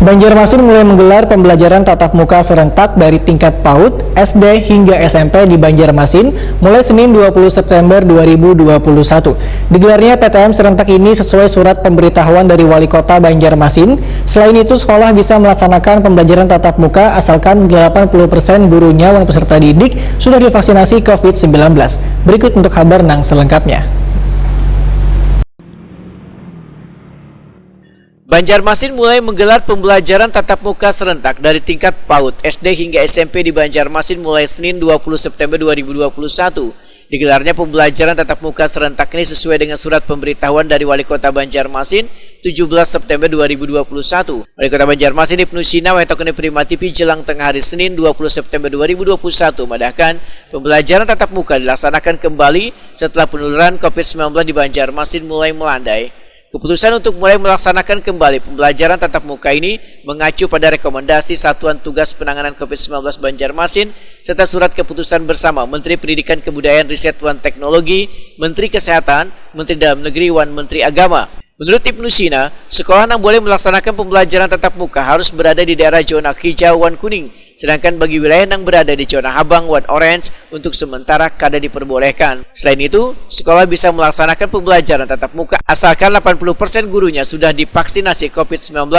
Banjarmasin mulai menggelar pembelajaran tatap muka serentak dari tingkat PAUD, SD hingga SMP di Banjarmasin mulai Senin 20 September 2021. Digelarnya PTM serentak ini sesuai surat pemberitahuan dari Wali Kota Banjarmasin. Selain itu, sekolah bisa melaksanakan pembelajaran tatap muka asalkan 80% gurunya dan peserta didik sudah divaksinasi COVID-19. Berikut untuk kabar nang selengkapnya. Banjarmasin mulai menggelar pembelajaran tatap muka serentak dari tingkat PAUD, SD hingga SMP di Banjarmasin mulai Senin 20 September 2021. Digelarnya pembelajaran tatap muka serentak ini sesuai dengan surat pemberitahuan dari Wali Kota Banjarmasin 17 September 2021. Wali Kota Banjarmasin Ibnu Sina Wetokene Primatipi jelang tengah hari Senin 20 September 2021 menambahkan pembelajaran tatap muka dilaksanakan kembali setelah penularan COVID-19 di Banjarmasin mulai melandai. Keputusan untuk mulai melaksanakan kembali pembelajaran tatap muka ini mengacu pada rekomendasi Satuan Tugas Penanganan COVID-19 Banjarmasin serta surat keputusan bersama Menteri Pendidikan Kebudayaan Riset dan Teknologi, Menteri Kesehatan, Menteri Dalam Negeri, dan Menteri Agama. Menurut Ibnu Sina, sekolah yang boleh melaksanakan pembelajaran tatap muka harus berada di daerah zona hijau dan kuning. Sedangkan bagi wilayah yang berada di zona abang dan orange untuk sementara kada diperbolehkan. Selain itu, sekolah bisa melaksanakan pembelajaran tatap muka asalkan 80% gurunya sudah divaksinasi COVID-19.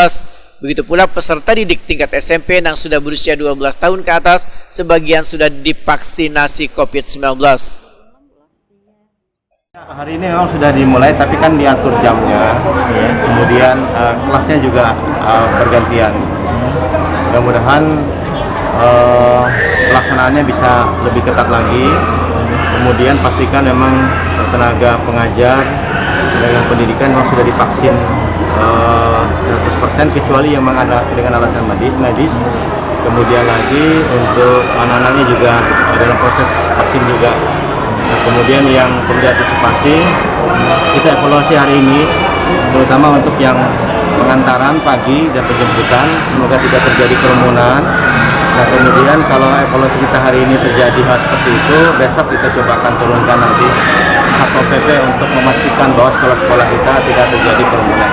Begitu pula peserta didik tingkat SMP yang sudah berusia 12 tahun ke atas, sebagian sudah divaksinasi COVID-19. Hari ini memang sudah dimulai, tapi kan diatur jamnya, kemudian kelasnya juga bergantian. Mudah-mudahan pelaksanaannya bisa lebih ketat lagi. Kemudian pastikan memang tenaga pengajar dan pendidikan memang sudah divaksin 100% kecuali yang memang ada dengan alasan medis. Kemudian lagi untuk anak-anaknya juga dalam proses vaksin juga. Nah, kemudian yang perlu diantisipasi, kita evaluasi hari ini terutama untuk yang pengantaran pagi dan penjemputan, semoga tidak terjadi kerumunan. Nah, kemudian kalau evaluasi kita hari ini terjadi hal seperti itu, besok kita coba akan turunkan nanti Satpol PP untuk memastikan bahwa sekolah-sekolah kita tidak terjadi kerumunan.